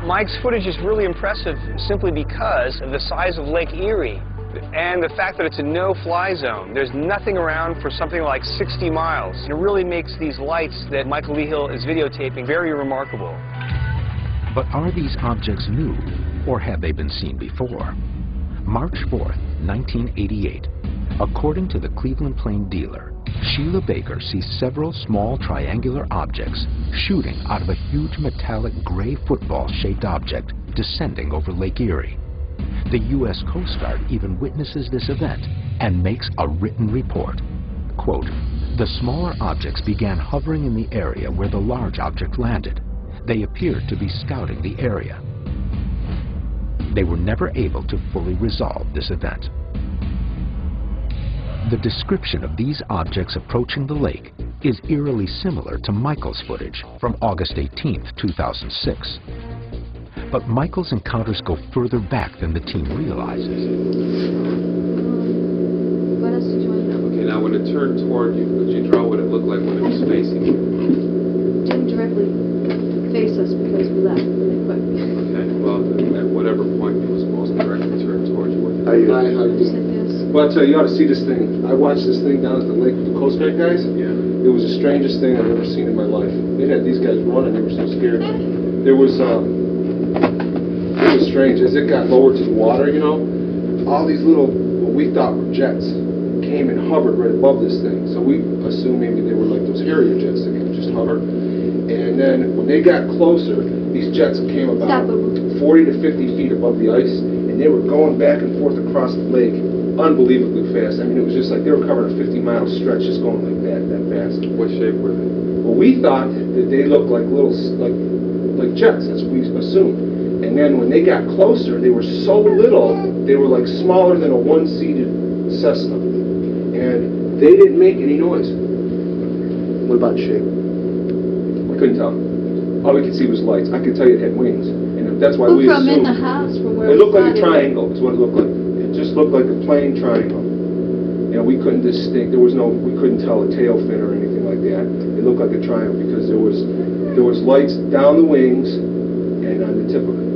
Mike's footage is really impressive simply because of the size of Lake Erie and the fact that it's a no-fly zone. There's nothing around for something like 60 miles. It really makes these lights that Michael Leahill is videotaping very remarkable. But are these objects new, or have they been seen before? March 4th, 1988. According to the Cleveland Plain dealer, Sheila Baker sees several small triangular objects shooting out of a huge metallic gray football-shaped object descending over Lake Erie. The U.S. Coast Guard even witnesses this event and makes a written report. Quote, "The smaller objects began hovering in the area where the large object landed. They appeared to be scouting the area." They were never able to fully resolve this event. The description of these objects approaching the lake is eerily similar to Michael's footage from August 18, 2006. But Michael's encounters go further back than the team realizes. What else did you want to know? Okay, now when it turned toward you, could you draw what it looked like when it was facing you? It didn't directly face us because we left really quick. Okay, well, at whatever point it was most directly turned towards you. How you You said yes. Well, I tell you, you ought to see this thing. I watched this thing down at the lake with the Coast Guard guys. Yeah. It was the strangest thing I've ever seen in my life. They had these guys running. They were so scared. It was strange. As it got lower to the water, you know, all these little, what we thought were jets came and hovered right above this thing. So we assumed maybe they were like those Harrier jets that could just hover. And then when they got closer, these jets came about 40 to 50 feet above the ice, and they were going back and forth across the lake unbelievably fast. I mean, it was just like they were covering a 50-mile stretch just going like that fast. What shape were they? Well, we thought that they looked like little, like jets. That's what we assumed. And then when they got closer, they were so little, they were like smaller than a one-seated Cessna. And they didn't make any noise. What about shape? We couldn't tell. All we could see was lights. I could tell you it had wings. And that's why we From in assumed. the house, from where It looked we like a saw it. triangle, is what it looked like. It just looked like a plain triangle. You know, we couldn't distinct, we couldn't tell a tail fin or anything like that. It looked like a triangle because there was lights down the wings and on the tip of it.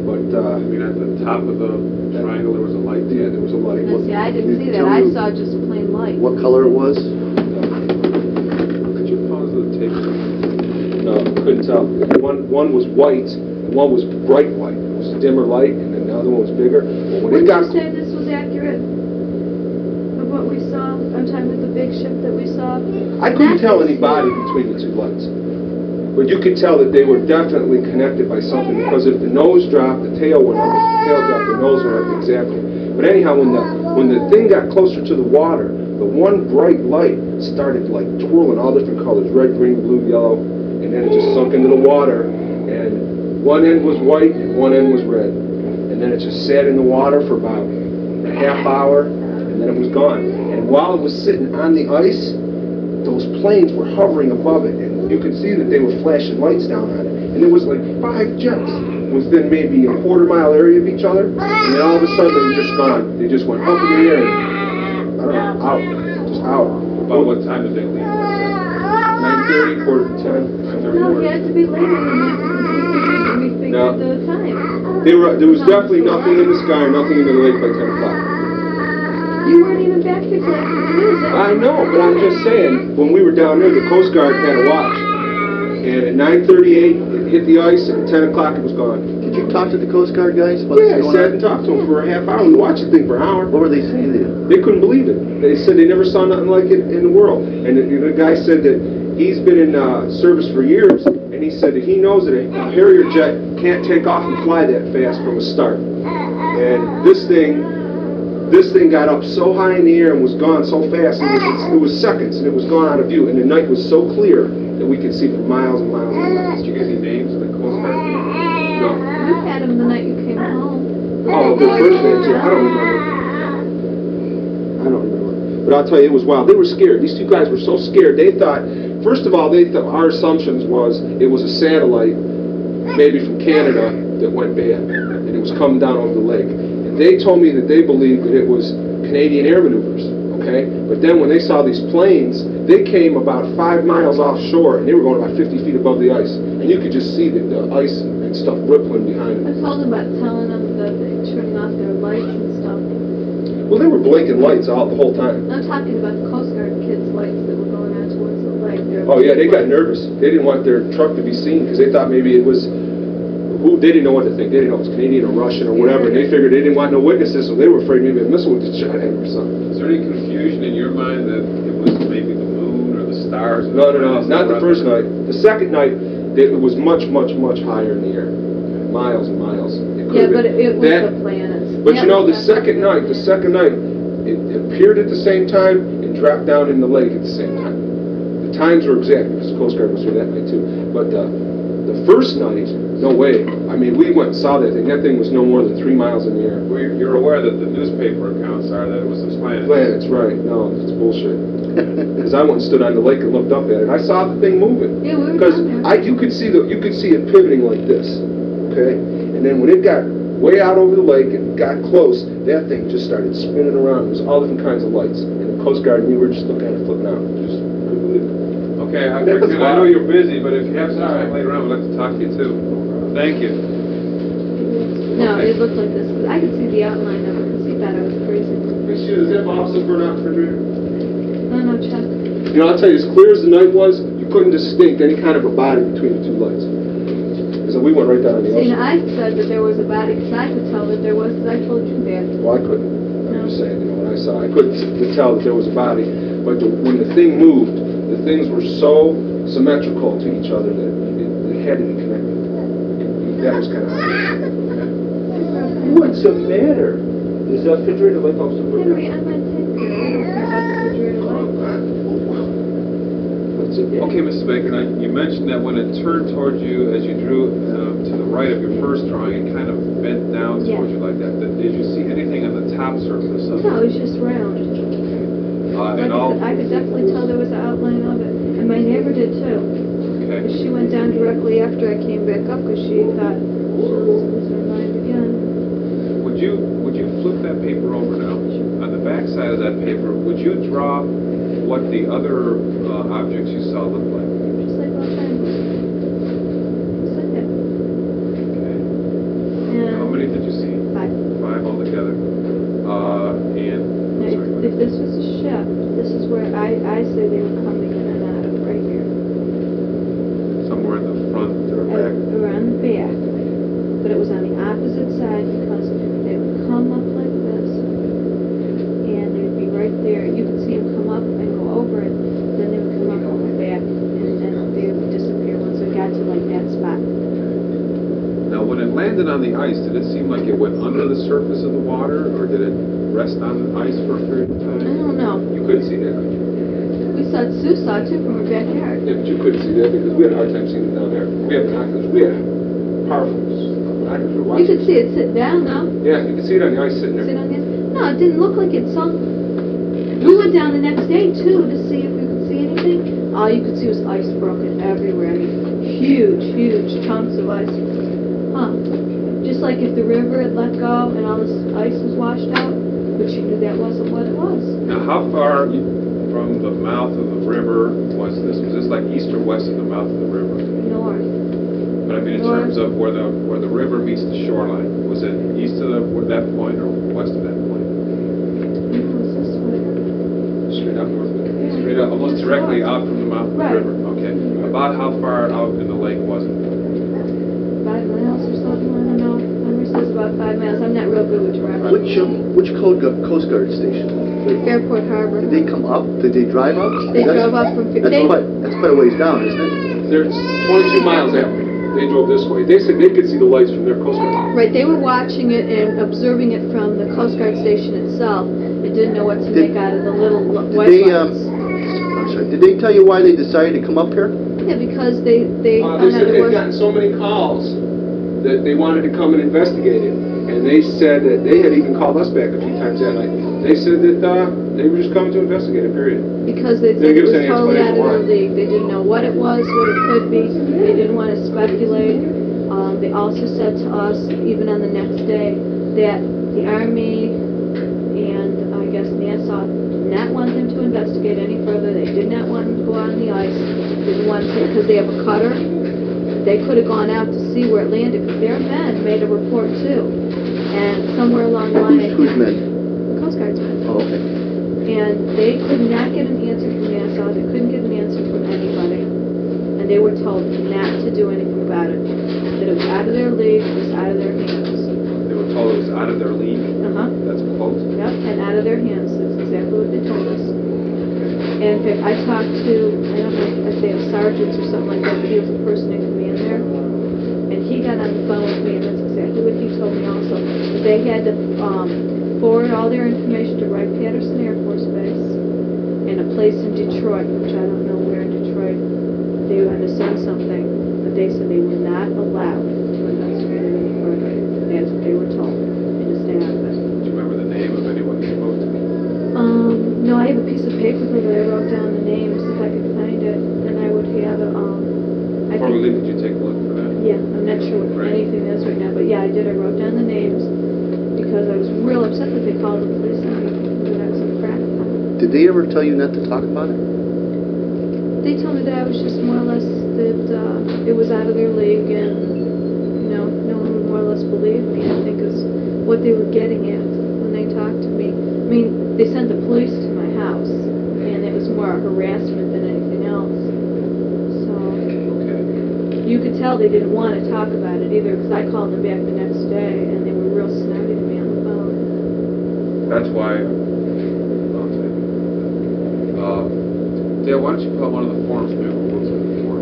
But, I mean, at the top of the triangle there was a light. yeah, there was a light. See, I didn't see that. I saw just a plain light. What color it was? Could you pause the tape? No, couldn't tell. One was white and one was bright white. It was a dimmer light, and then the other one was bigger. But when Would it got you say this was accurate of what we saw? I'm talking with the big ship that we saw. I couldn't tell anybody between the two lights. But you could tell that they were definitely connected by something, because if the nose dropped, the tail went up. If the tail dropped, the nose went up, exactly. But anyhow, when the thing got closer to the water, the one bright light started like twirling all different colors, red, green, blue, yellow, and then it just sunk into the water, and one end was white and one end was red. And then it just sat in the water for about a half hour, and then it was gone. And while it was sitting on the ice, those planes were hovering above it, and you could see that they were flashing lights down on it. And there was like 5 jets within maybe a quarter-mile area of each other, and then all of a sudden they were just gone. They just went up in the air, and, I don't know, out, just out. About what time did they leave? 9:30, quarter to 10. No, it had to be later than that. We figured No. the time. There was definitely nothing in the sky or nothing in the lake by 10 o'clock. You weren't even back here till after the news. I know, but I'm just saying, when we were down there, the Coast Guard had a watch. And at 9:38, it hit the ice, and at 10 o'clock, it was gone. Did you talk to the Coast Guard guys? Yeah, I sat and talked to them for a half hour. We watched the thing for an hour. What were they saying to you? They couldn't believe it. They said they never saw nothing like it in the world. And the guy said that he's been in service for years, and he said that he knows that a Harrier jet can't take off and fly that fast from a start. And this thing got up so high in the air and was gone so fast, it was seconds, and it was gone out of view. And the night was so clear that we could see for miles and miles and miles. Did you get any names of the Coast Guard people? No. You had him the night you came home. Oh, the first names, yeah, I don't remember. But I'll tell you, it was wild. They were scared. These 2 guys were so scared. They thought, first of all, our assumptions was it was a satellite, maybe from Canada, that went bad, and it was coming down over the lake. And they told me that they believed that it was Canadian air maneuvers, okay? But then when they saw these planes, they came about 5 miles offshore, and they were going about 50 feet above the ice. And you could just see the ice and and stuff rippling behind I them. told them about telling them that they're turning off their lights and stuff. Well, they were blinking lights all the whole time. I'm talking about the Coast Guard kids' lights that were going out towards the lake. Oh yeah, they got nervous. They didn't want their truck to be seen because they thought maybe it was, they didn't know what to think. They didn't know it was Canadian or Russian or whatever. And they figured they didn't want no witnesses, so they were afraid maybe a missile would get shot at them or something. Is there any confusion in your mind that it was maybe the moon or the stars? No, not the first night. The second night, it was much, much, much higher in the air, miles and miles. Yeah, but it was the planets. But you know, the second night, it appeared at the same time and dropped down in the lake at the same time. The times were exact because the Coast Guard was here that night too. But the first night, no way. I mean, we went and saw that thing. That thing was no more than 3 miles in the air. Well, you're aware that the newspaper accounts are that it was the planets. Planets, right? No, it's bullshit. Because I went and stood on the lake and looked up at it. I saw the thing moving. Yeah, we were Because down there. you could see it pivoting like this, okay? And then when it got way out over the lake and got close, that thing just started spinning around. There was all different kinds of lights. And the Coast Guard and we were just looking at it, flipping out. Just couldn't believe it. Okay, I know you're busy, but if you have some time later on, we'd like to talk to you too. Thank you. No, Okay. it looked like this. I could see the outline of it because he thought I was crazy. Hey, Sheila, does that officer burn out refrigerator? No, Chuck. You know, I'll tell you, as clear as the night was, you couldn't distinct any kind of a body between the two lights. So we went right down the See, ocean. I said that there was a body because I could tell that there was because I told you that. Well, I couldn't. No. I'm just saying, you know, when I saw it, I couldn't tell that there was a body. But when the thing moved, the things were so symmetrical to each other that it had to be connected. That was kind of obvious. What's the matter? Is that refrigerator light bulb still working? Henry, I'm not taking it. I don't care about the refrigerator light. Okay, Mrs. Baker, now you mentioned that when it turned towards you as you drew to the right of your first drawing, it kind of bent down Yeah. towards you like that. Did you see anything on the top surface of it? No, it was just round. Like And I all, said, I could definitely tell there was an outline of it. And my neighbor did too. okay. She went down directly after I came back up because she thought she was losing her mind again. Would you flip that paper over now? On the back side of that paper, would you draw what the other objects you saw looked like? Just like last time. Just like that. Okay. And How many did you see? 5. 5 altogether. And Now, sorry, if this was a ship, this is where I say they were coming in and out of right here. somewhere in the front or back. Around the back. But it was on the opposite side because they would come up like this and they'd be right there. You could see them come up and go over it. Then they would come up on the back and then they would disappear once they got to like that spot. Now, when it landed on the ice, did it seem like it went under the surface of the water, or did it rest on the ice for a period of I time? don't know. You couldn't see that. We saw Sue saw it too from her backyard. Yeah, but you couldn't see that because we had a hard time seeing it down there. We had binoculars. We had powerful binoculars. We were You watching. could see it sit down though. Yeah, you could see it on the ice sitting See it there. on this? No, it didn't look like it sunk. We went down the next day too to see if we could see anything. All you could see was ice broken everywhere. I mean, huge, huge chunks of ice. Huh. Just like if the river had let go and all this ice was washed out, but you knew that wasn't what it was. Now, how far from the mouth of the river was this? Was this like east or west of the mouth of the river? North. But I mean, in terms of where the river meets the shoreline, was it east of that point or west of that point? No, it was this way. Straight up north of it. Straight up, almost directly out from the mouth of the Right. river. Okay. About how far out in the lake was it? 5 miles or something, I don't know. Henry says about 5 miles. I'm not real good with geography. Which Coast Guard station? Airport Harbor. Did they come up? Did they drive up? They drove up from... That's quite a ways down, isn't it? There's 22 miles out. They drove this way. They said they could see the lights from their Coast Guard. Right, they were watching it and observing it from the Coast Guard station itself. They didn't know what to make out of the little white lights. I'm sorry. Did they tell you why they decided to come up here? Yeah, because they They said they'd gotten so many calls that they wanted to come and investigate it. And they said that they had even called us back a few times that night. They said that they were just coming to investigate it, period. because they They said it give us was any totally out of explanation their league. They didn't know what it was, what it could be. They didn't want to speculate. They also said to us, even on the next day, that the Army and I guess NASA did not want them to investigate any further. They did not want them to go out on the ice. Didn't want to, because they have a cutter they could have gone out to see where it landed, because their men made a report too. And somewhere along the line, Whose men? the Coast Guard's men. Oh, okay. And they could not get an answer from NASA. They couldn't get an answer from anybody. And they were told not to do anything about it. That it was out of their league, it was out of their hands. They were told it was out of their league? Uh-huh. That's a quote? Yep, and out of their hands. That's exactly what they told us. And in fact, I talked to, I don't know if they have sergeants or something like that, but he was the person in command there. And he got on the phone with me, and that's exactly what he told me also. That they had to forward all their information to Wright-Patterson Air Force Base and a place in Detroit, which I don't know where in Detroit. They were going to send something, but they said they were not allowed to investigate it any further. That's what they were told, and to stay out of it. Do you remember the name of anyone you spoke to? No, I have a piece of paper where I wrote down the names if I could find it, and I would have it. I Before we leave, think, did you take a look for that? yeah, I'm not sure what Right. anything is right now, but yeah, I did. I wrote down the names because I was real upset that they called the police on me. That was some crap. Did they ever tell you not to talk about it? They told me that I was just more or less that it was out of their league, and no one would more or less believe me. I think is what they were getting at when they talked to me. I mean, they sent the police to my house, and it was more harassment than anything else. So Okay. you could tell they didn't want to talk about it either, because I called them back the next day, and they were real snotty to me on the phone. That's why. Dale, why don't you fill out one of the forms? Maybe we'll look at the form.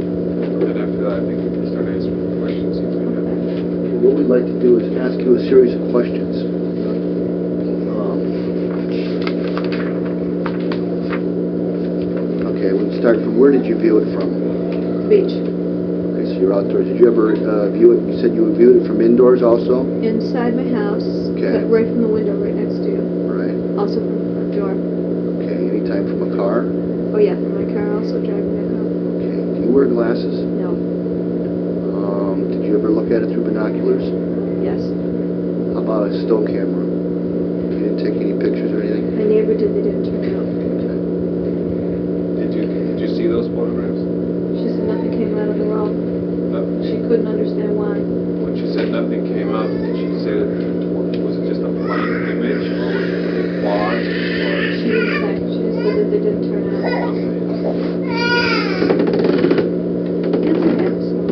And after that, I think we can start answering the questions you might have. Well, what we'd like to do is ask you a series of questions. Okay, we'll start from where did you view it from? Beach. Okay, so you're outdoors. Did you ever view it? You said you viewed it from indoors also? Inside my house, Okay. but right from the window right next to you. Right. Also from the front door. Okay, anytime from a car? Oh yeah, from my car, also driving back home. Okay. Do you wear glasses? No. Did you ever look at it through binoculars? Yes. How about a still camera? You didn't take any pictures or anything? My neighbor did, they didn't turn it out. Okay. Did you see those photographs? She said nothing came out of the roll. She Nothing. couldn't understand why. When she said nothing came out, did she say that was it just a blank image, or was it a quad, or? She didn't say. She just said that they didn't turn out. Yes, I have some.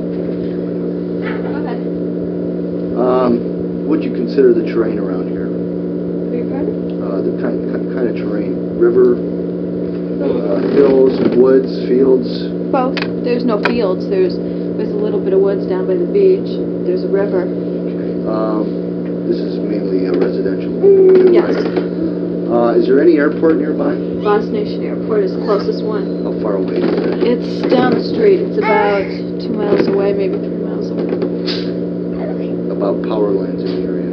Go ahead. What would you consider the terrain around here? Beg your pardon? The kind of terrain? River, hills, woods, fields? Both. There's no fields. There's a little bit of woods down by the beach. There's a river. This is mainly a residential. Yes. Right? Is there any airport nearby? Lost Nation Airport is the closest one. How far away is that? It's down the street. It's about 2 miles away, maybe 3 miles away. About power lines in the area?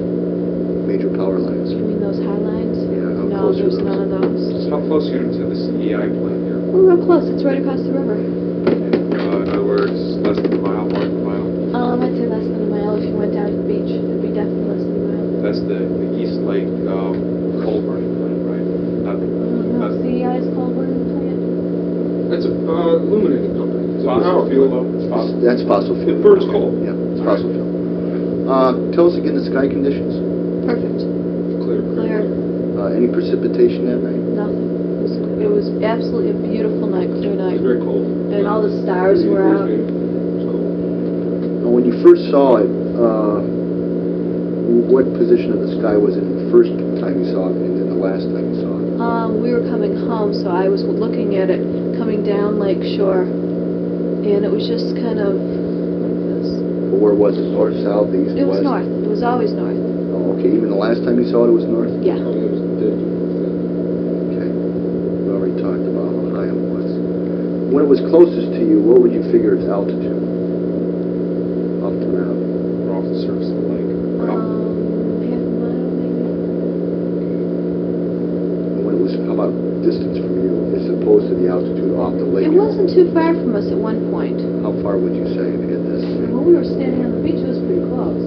Major power lines? You mean those high lines? Yeah, how No, close are there's those? none of those. How close are you to the CEI plant here? We're real close. It's right across the river. In other words, less than a mile, more than a mile? I'd say less than a mile if you went down to the beach. It'd be definitely less than a mile. That's the Eastlake coal burning plant, right? Not CEI's coal burning plant? That's a illuminating company. It's a power fossil fuel, plant. though? It's fossil. That's fossil fuel. It burns coal. Yeah, it's fossil fuel. Tell us again the sky conditions. Perfect. Clear. Clear. Any precipitation that night? Nothing. It was absolutely a beautiful night, clear It's night. very cold. And all the stars were out. It's cold. Now, when you first saw it, what position of the sky was it the first time you saw it and then the last time you saw it? We were coming home, so I was looking at it coming down Lake Shore, and it was just kind of like this. Or where was it? North, south, east, It was west? north. It was always north. Oh, okay. Even the last time you saw it, it was north? Yeah. Oh, it was dead. Okay. We already talked about how high it was. When it was closest to you, what would you figure its altitude? Off the ground. Or off the surface of the lake? Half a mile maybe. And when it was, how about distance from you as opposed to the altitude off the lake? It wasn't too far from us at one point. How far would you say if you had to estimate? When we were standing on the beach, it was pretty close.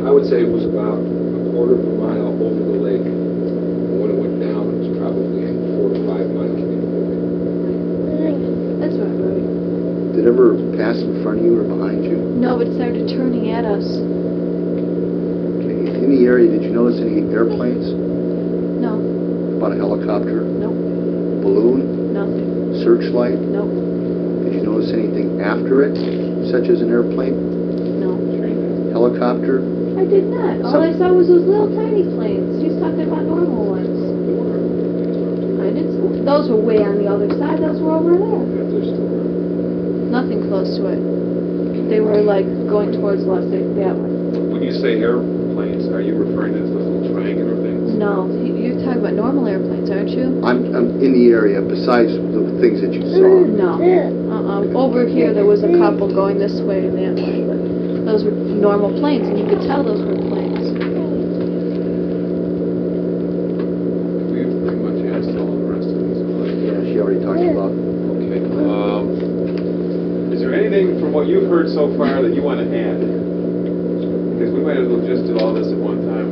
I would say it was about a quarter of a mile over the lake. And when it went down, it was probably 4 to 5 miles before. Did it ever pass in front of you or behind you? No, but it started turning at us. Okay. In the area, did you notice any airplanes? No, About a helicopter? nope, Balloon? nothing, Searchlight? nope, Did you notice anything after it, such as an airplane? no. Helicopter? I did not. All I saw was those little tiny planes. She's talking about normal ones. I didn't. Those were way on the other side. Those were over there. Nothing close to it. They were like going towards Las Vegas that way. When you say airplanes, are you referring to those little triangular things? No, you're talking about normal airplanes, aren't you? I'm in the area, besides the things that you saw. No. Over here there was a couple going this way and that way, but those were normal planes, and you could tell those were planes. We've pretty much asked all the rest of these questions. Yeah, she already talked about. Okay. Is there anything from what you've heard so far that you want to add? Because we might as well just do all this at one time.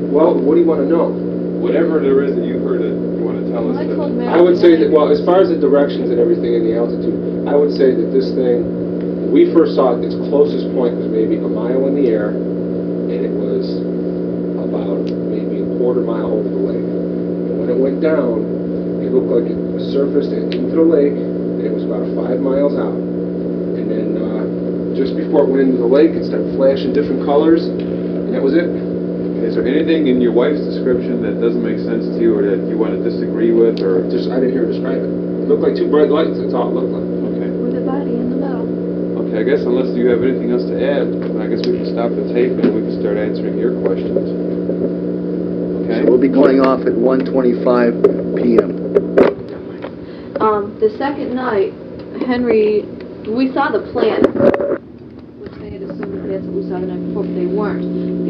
Well, what do you want to know? Whatever there is that you've heard that you want to tell us. I told Mary I would say that, well, as far as the directions and everything and the altitude, I would say that this thing, when we first saw it, its closest point was maybe a mile in the air, and it was about maybe a quarter mile over the lake. And when it went down, it looked like it surfaced into the lake, and it was about 5 miles out. And then just before it went into the lake, it started flashing different colors, and that was it. Is there anything in your wife's description that doesn't make sense to you or that you want to disagree with? Or Just, I didn't hear her describe it. It looked like two bright lights, that's all it looked like. Okay. With a body in the middle. Okay, I guess unless you have anything else to add, I guess we can stop the tape and we can start answering your questions. Okay? So we'll be going off at 1:25 p.m. The second night, Henry, we saw the planet, which they had assumed that that's what we saw the night before, but they weren't.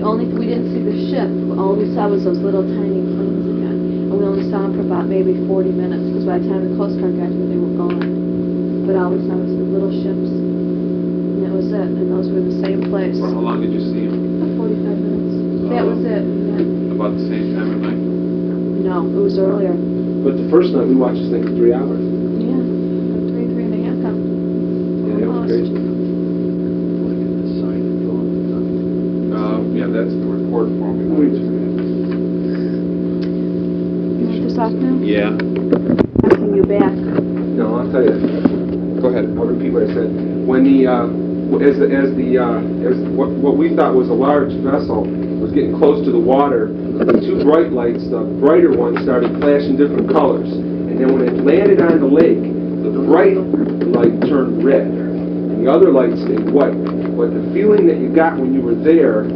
We didn't see the ship. All we saw was those little tiny planes again, and we only saw them for about maybe 40 minutes, because by the time the Coast Guard got here, they were gone. But all we saw was the little ships, and that was it. And those were the same place. For how long did you see him? About 45 minutes. That was it. Yeah. About the same time of night? No, it was earlier. But the first night we watched this thing for 3 hours. Yeah, about 3 and a half. Yeah, that was crazy. Yeah, that's the report form we wanted to read. You want this off now? Yeah. Asking you back. No, I'll tell you. Go ahead. I'll repeat what I said. When what we thought was a large vessel was getting close to the water, the two bright lights, the brighter one started flashing different colors. And then when it landed on the lake, the bright light turned red, and the other light stayed white. But the feeling that you got when you were there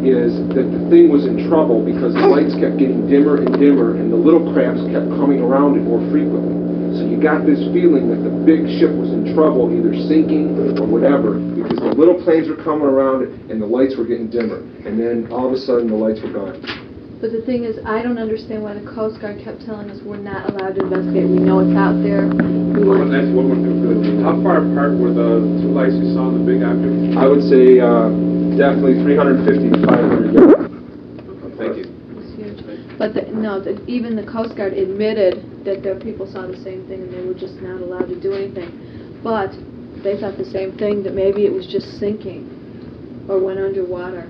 is that the thing was in trouble because the lights kept getting dimmer and dimmer, and the little crafts kept coming around it more frequently. So you got this feeling that the big ship was in trouble, either sinking or whatever, because the little planes were coming around it and the lights were getting dimmer. And then all of a sudden the lights were gone. But the thing is, I don't understand why the Coast Guard kept telling us we're not allowed to investigate. We know it's out there. Well, that's what we're doing. How far apart were the two lights you saw in the big object? I would say definitely 350 to 500 yards. Thank you. It's huge. But even the Coast Guard admitted that their people saw the same thing and they were just not allowed to do anything. But they thought the same thing, that maybe it was just sinking or went underwater.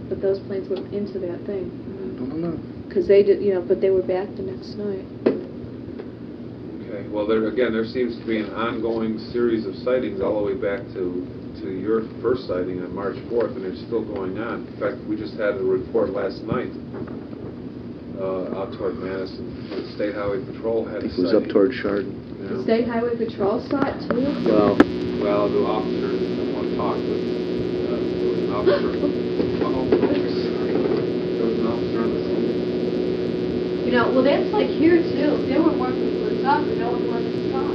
But those planes went into that thing. I don't know. Because they did, but they were back the next night. Okay. Well, there seems to be an ongoing series of sightings all the way back to your first sighting on March 4th, and it's still going on. In fact, we just had a report last night out toward Madison. The State Highway Patrol had a sighting. It was up toward Chardon. Yeah. The State Highway Patrol saw it too? Well, The officer didn't want to talk, but there was an officer. There was an officer on the scene. Well, that's like here too. There were more people that saw, but no one wanted to talk.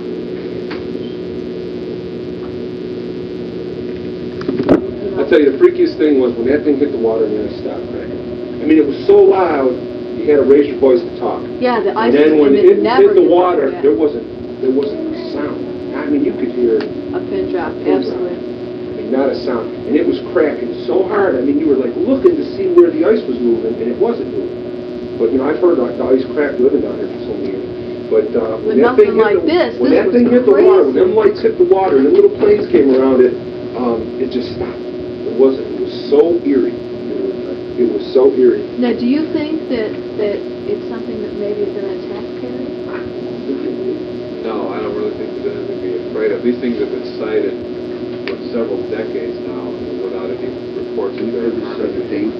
I'll tell you, the freakiest thing was when that thing hit the water and then it stopped, right? I mean, it was so loud, you had to raise your voice to talk. Yeah, the ice. And then when it never hit the water, that. there wasn't a sound. I mean, you could hear A pin drop, absolutely. and not a sound. And it was cracking so hard. I mean, you were like looking to see where the ice was moving, and it wasn't moving. But I've heard the ice crack living down here for so many years. But when that nothing thing hit like this. when This that was thing hit the water, when crazy. them lights hit the water, and them little planes came around it, it just stopped. It wasn't. It was so eerie. It was so eerie. Now, do you think that it's something that maybe is an attack, Perry? No, I don't really think there's anything to be afraid of. These things have been sighted for several decades now without any reports of their harming.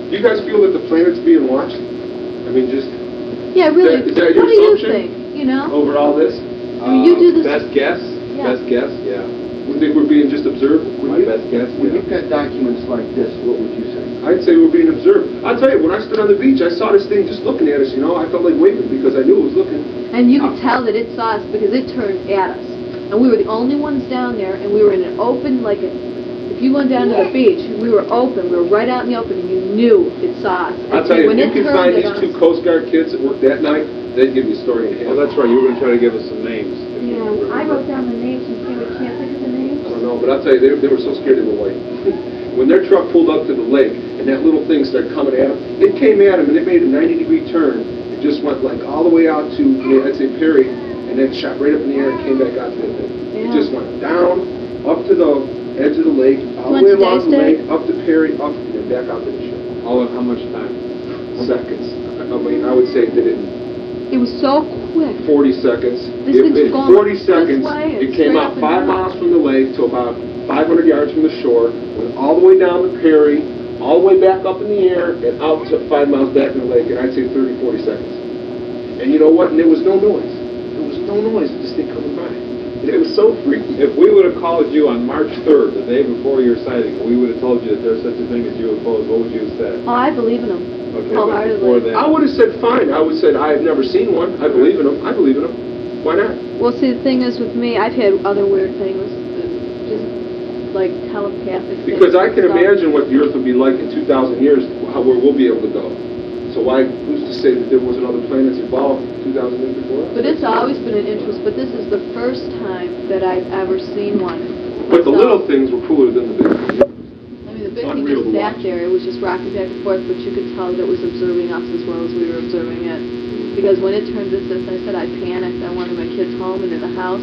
Do you guys feel that the planet's being watched? I mean, just Yeah, really. Is that your what do you assumption? think? You know? over all this? I mean, you do this. Best guess? Yeah. Best guess? Yeah. You think we're being just observed? My best guess? When Yeah. you've got documents like this, what would you say? I'd say we're being observed. I'll tell you, when I stood on the beach, I saw this thing just looking at us, you know. I felt like waving because I knew it was looking. And you could tell that it saw us because it turned at us. And we were the only ones down there, and we were in an open, like if you went down to the beach, we were open. We were right out in the open, and you knew it saw us. I'll tell you, when if it you can turned find at these us- two Coast Guard kids that worked that night, they'd give you a story in a half. Well, that's right. You were going to try to give us some names. if you remember. I wrote down the names, and we can't think of the names. I don't know, but I'll tell you, they were so scared they were white. When their truck pulled up to the lake and that little thing started coming at them, it came at them and it made a 90-degree turn. It just went like all the way out to, I'd say Perry, and then shot right up in the air and came back out to the thing. It just went down, up to the edge of the lake, all the way along the lake, up to Perry, up, and then back out to the ship. All in how much time? Seconds. I mean, I would say that in It was so quick. 40 seconds. This In thing's going 40 this seconds, way and it came straight out up and 5 down. miles from the lake to about 500 yards from the shore, went all the way down to Perry, all the way back up in the air, and out to 5 miles back in the lake, and I'd say 30, 40 seconds. And you know what? And there was no noise. There was no noise of this thing coming by. And it was so freaky. If we would have called you on March 3rd, the day before your sighting, we would have told you that there's such a thing as UFOs, what would you have said? Oh, I believe in them. Okay, but Wholeheartedly. before that, I would have said fine. I would have said I have never seen one. I believe in them. I believe in them. Why not? Well, see, the thing is with me, I've had other weird things, just like telepathic things. Because I can and stuff. imagine what the Earth would be like in 2,000 years, where we'll be able to go. So who's to say that there wasn't other planets involved 2,000 years before? But it's always been an interest, but this is the first time that I've ever seen one. But the So- little things were cooler than the big things. I mean, the big thing Unreal just to sat watch. there. It was just rocking back and forth, but you could tell that it was observing us as well as we were observing it. Because when it turned this, I said I panicked. I wanted my kids home and in the house.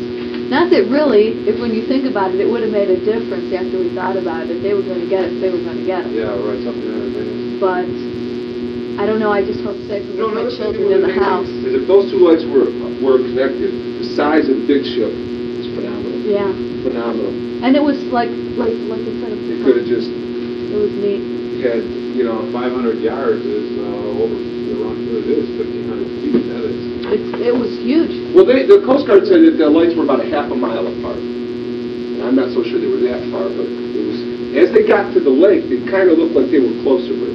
Not that really, if when you think about it, it would have made a difference after we thought about it. If they were going to get it, they were going to get it. yeah, right, something like that. But I don't know. I just felt safe with my another thing children that in the would have house. made me- is if those two lights were connected, the size of the big ship is phenomenal. Yeah, Phenomenal. and it was like I said, It could have just it was neat. had, 500 yards is over around here. It is 1,500 feet. That is. It was huge. well, the Coast Guard said that the lights were about a half a mile apart. And I'm not so sure they were that far, but it was, as they got to the lake, they kind of looked like they were closer, but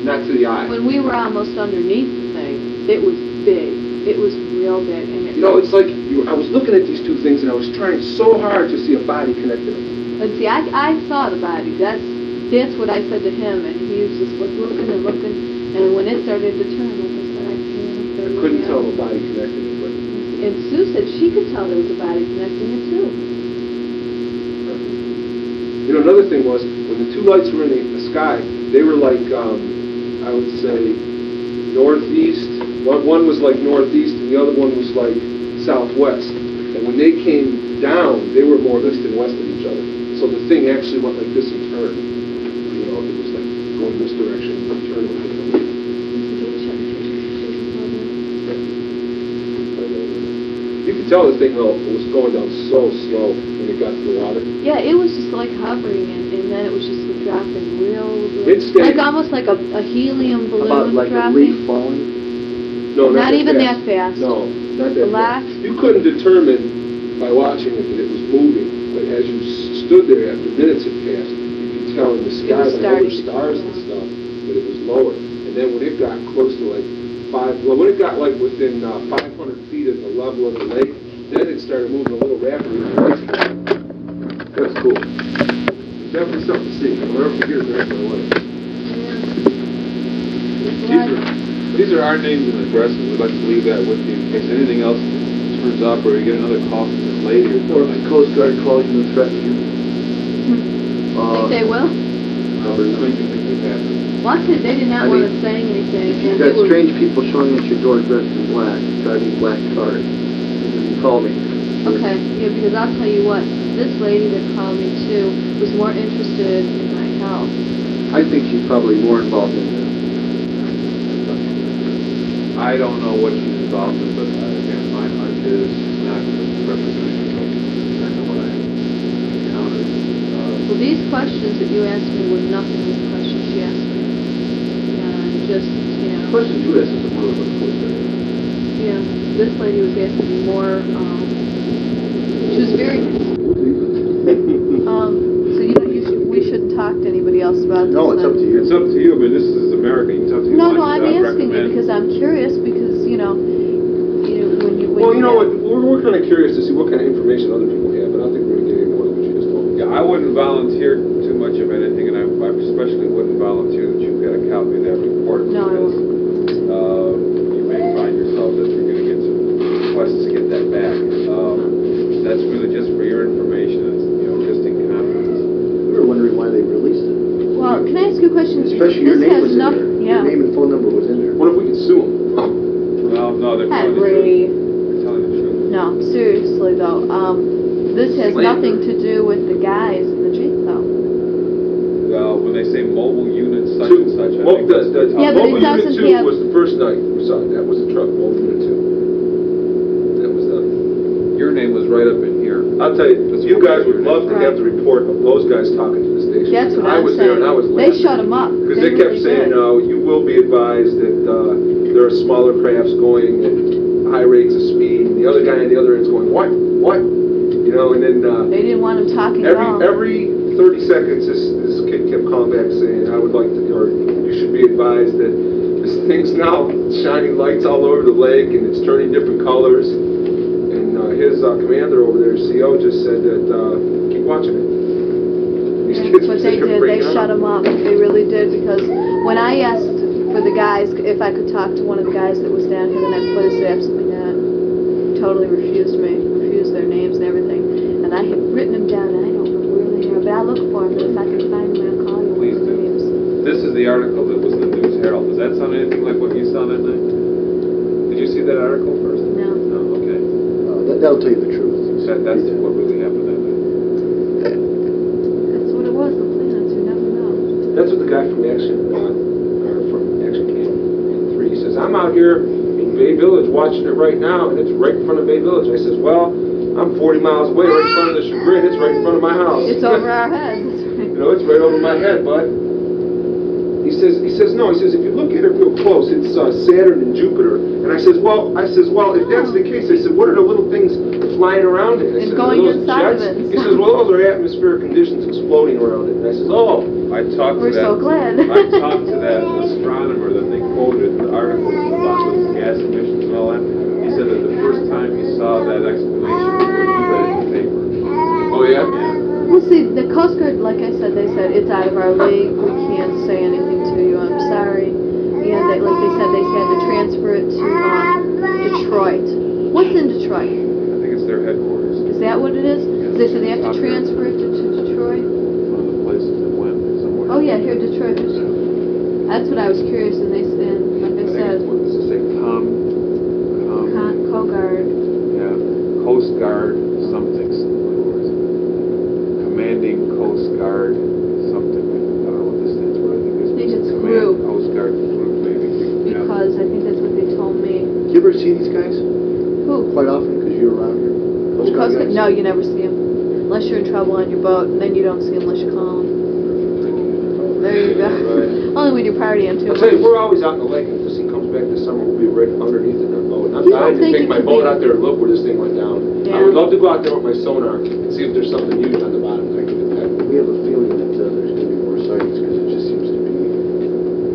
not to the eye. When we were almost underneath the thing, it was big. It was real big. And You know, it's like I was looking at these two things, and I was trying so hard to see a body connected them. And see, I saw the body. That's what I said to him, and he was just looking and looking. And when it started to turn, like I said, I couldn't tell if a body connected it, but And Sue said she could tell there was a body connecting it too. you know, another thing was when the two lights were in the sky, they were like I would say northeast. One was like northeast, and the other one was like southwest. And when they came down, they were more east and west of each other. So the thing actually went like this and turned. You know, it was like going this direction and turned like this. You could tell this thing though was going down so slow when it got to the water. Yeah, it was just like hovering, and then it was just dropping real It stayed- like almost like a helium balloon About like dropping. a leaf falling? No, Not even that fast. No, not that Relax. fast. You couldn't determine by watching it that it was moving, but as you stood there after minutes had passed, you could tell in the sky was by all the starting to stars come and down. stuff that it was lower. And then when it got close to like when it got like within 500 feet of the level of the lake, then it started moving a little rapidly. That's cool. Definitely something to see. I'll never forget it the rest of my life. These are our names and addresses. We'd like to leave that with you in case anything else turns up or you get another call from this lady or Or if the something. Coast Guard calls you and threatens you? Think they will? remember. When do you think it happened? Well, actually, they did not I want mean, to say anything. You've and got they were- strange people showing at your door dressed in black, driving black cars. You call me. Okay, yeah, because I'll tell you what, this lady that called me too was more interested in my health. I think she's probably more involved in this. I don't know what she's involved in, but again, my hunch is she's not representative of what I encountered. Well, these questions that you asked me were nothing like the questions she asked me. And just, you know. Question you asked is a more of a question. Yeah, this lady was asking me more, she was very, so you know, we shouldn't talk to anybody else about this. No, it's up to you. It's up to you, but this is America. You can talk to who you No, want. no, I'm I'd asking you recommend- because I'm curious because, you know, when you... Well, you know what, we're kind of curious to see what kind of information other people have, but I don't think we're going to get any more than what you just told me. Yeah, I wouldn't volunteer too much of anything, and I especially wouldn't volunteer that you've got a copy of that report. No, I because, you may find yourself that you're going to get some requests to get that back. That's really just for your information. It's, just in confidence. We were wondering why they released it. Well, can I ask you a question? Especially your This name has was in nothing- there. Yeah. Your name and phone number was in there. What if we could sue them? Well, no, they're telling the Henry. truth. They're telling the truth. No, seriously though, this has Slander. nothing to do with the guys in the Jeep though. Well, when they say mobile unit such and such, I think that's The Yeah, but it mobile unit doesn't 2 have- was the first night we saw it. That was the truck, mobile unit 2. That was your name was right up in here. I'll tell you, you guys would love to have the report of those guys talking to the station. That's what I I'm was saying. there and I was They laughing. shut them up. Because they kept saying, you will be advised that there are smaller crafts going at high rates of speed, and the other guy on the other end's going, what? And then They didn't want them talking at all. every 30 seconds, this kid kept calling back saying, I would like to, or you should be advised that this thing's now shining lights all over the lake, and it's turning different colors. And his commander over there, CO, just said that, keep watching it. These kids But just they kept did. They breaking shut out. them up. They really did because when I asked for the guys if I could talk to one of the guys that was down here the night before, they said absolutely not. Totally refused me. Refused their names and everything. And I had written them down. And I don't know where they are, but I'll look for them. But if I can find them, I'll call you. Please with do. their names. This is the article that was in the News Herald. Does that sound anything like what you saw that night? Did you see that article first? No. No, okay. That'll tell you the truth. That's what really happened that night. That's what it was. The planets. You never know. That's what the guy from Action Camp in 3 says. I'm out here in Bay Village watching it right now, and it's right in front of Bay Village. I says, well, I'm 40 miles away, right in front of the Chagrin. It's right in front of my house. It's over our heads. That's right. It's right over my head, bud. He says, no. He says, if you look at it real close, it's Saturn and Jupiter. And I says, well, if that's the case, I said, what are the little things flying around it? I And said, going "Are those inside of jets?" it. He says, well, those are atmospheric conditions exploding around it. And I says, oh. I talked We're to that. so glad. I talked to that astronomer that they quoted in the article about the gas emissions and all that. He said that the first time he saw that explanation was when he read it in the paper. Oh, yeah? Well, see, the Coast Guard, like I said, they said it's out of our league. We can't say anything to you. I'm sorry. And like they said, they had to transfer it to Detroit. What's in Detroit? I think it's their headquarters. Is that what it is? They said they have to transfer it to Detroit. One of the places that went somewhere. Oh yeah, here Detroit. That's what I was curious, and they said, like I said, What does it say? Coast Yeah, Coast Guard something. What is it? Commanding Coast Guard something. I don't know what this stands for. I think it's Command Coast Guard Group maybe. Yeah. because I think that's what they told me. Do you ever see these guys? Who? Quite often, because you're around here. Those The Coast Guard? guys? No, you never see them. Unless you're in trouble on your boat, and then you don't see them unless you call them. There you go. Right. Only when you're partying too. I'll tell you, we're always out in the lake, and if this thing comes back this summer, we'll be right underneath it in our boat. I'm You don't dying to think take it my could boat be- out there and look where this thing went down. Yeah. I would love to go out there with my sonar and see if there's something huge on the bottom that I can detect. We have a feeling that there's going to be more sightings because it just seems to be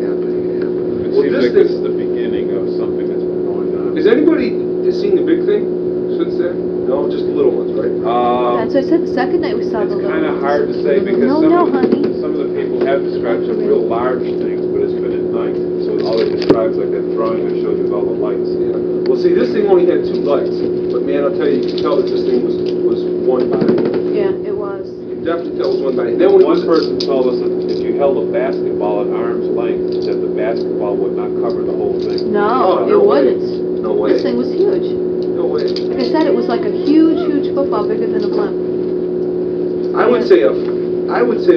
happening. It Well, seems this like thing- this is the beginning of something that's been going on. Has anybody seen the big thing since then? No, just the little ones, right? That's what I said. The second night we saw It's the little kind of ones. hard to say because No, some of the people have described some real large things, but it's been at night. So all they describe is like that drawing that shows you all the lights. Yeah. Well, see, this thing only had 2 lights, but man, I'll tell you, you can tell that this thing was one body. Yeah, it was. You can definitely tell it was one body. And then when it One was person told us that if you held a basketball at arm's length, that the basketball would not cover the whole thing. No, Oh, no it way. wouldn't. No way. This thing was huge. No way. Like I said, it was like a huge, huge football, bigger than a blimp. I would say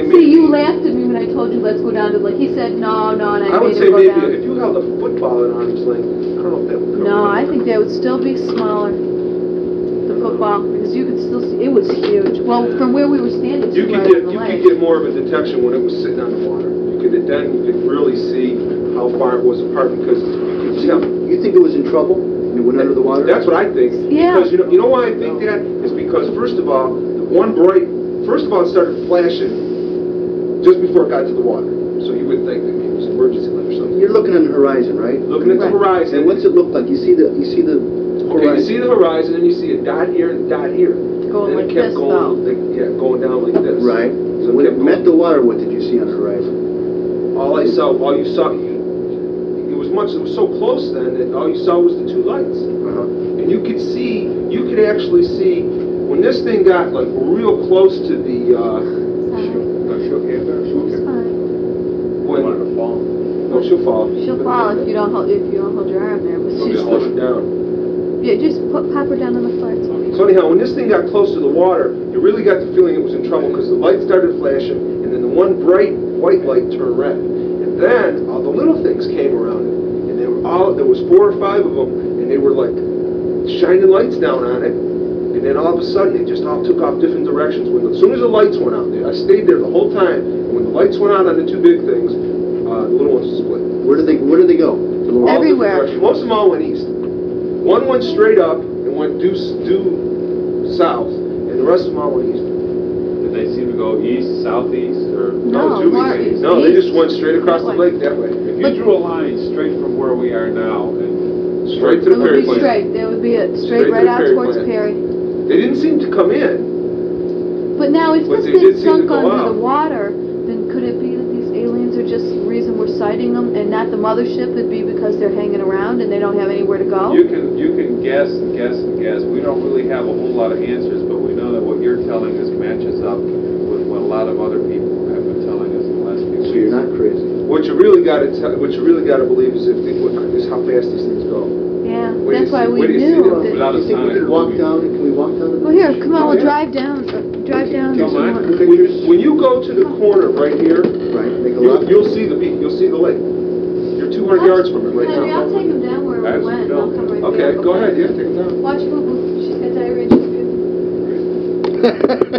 See, maybe. you laughed at me when I told you let's go down to the lake. He said no, and I I would made say him go maybe down. if you held a football at arm's length, I don't know if that would cover No, it. I think they would still be smaller. The football, because you could still see, it was huge. Well, from where we were standing, You right could on the lake. get more of a detection when it was sitting on the water. You could really see how far it was apart because you could tell. You think it was in trouble when it went under the water? That's what I think. Yeah. Because you know why I think that is because first of all it started flashing just before it got to the water. So you would think that it was an emergency light or something. You're looking on the horizon, right? Looking at the horizon. And what's it look like? You see the Okay, horizon. you see the horizon and you see a dot here and a dot here. Going and like it kept this, going, going down like this. Right. So When it kept met going. the water, what did you see on the horizon? All you saw, it was so close then that all you saw was the two lights. And you could actually see, when this thing got like real close to the, It's fine. when, Wanted to fall. no, she'll fall. She'll fall if you don't hold your arm there. But So she's just hold it down. yeah, just pop her down on the floor. It's okay. So anyhow, when this thing got close to the water, you really got the feeling it was in trouble because the light started flashing, and then the one bright white light turned red. And then all the little things came around it, and there was 4 or 5 of them, and they were like shining lights down on it. And then all of a sudden, they just all took off different directions. As soon as the lights went out, I stayed there the whole time. And when the lights went out on the 2 big things, the little ones split. Where did they go? All different Everywhere. directions. Most of them all went east. One went straight up and went due south, and the rest of them all went east. Did they seem to go east, southeast, or? No, due more east. east. No, they East. just went straight across the That way. lake that way. If you drew a line straight from where we are now and Straight to It the would Perry be plant. straight. That would be it. Straight Straight to right the out Perry towards plant. Perry. They didn't seem to come in. But now, if But this they did thing seem to sunk go under out. the water, then could it be that these aliens are just the reason we're sighting them, and not the mothership? It'd be because they're hanging around and they don't have anywhere to go. you can guess and guess and guess. We don't really have a whole lot of answers, but we know that what you're telling us matches up with what a lot of other people have been telling us in the last few weeks. So you're not crazy. What you really got to believe is is how fast these things go. Yeah, Where do that's you why see- we where do you see knew. them? That, Without a You think we sonic could walk movie. down? Can we walk down? well, here, come on, Oh, we'll yeah. drive down. Drive down. Don't mind. When you go to the corner right here, Right. Make a left. you'll see the lake. You're 200 yards from it right Henry, now. I'll take him down where we That's went. Bill. I'll come right Okay, back. go ahead. Yeah, take it down. Watch Boo Boo. She's got diarrhea. She's good.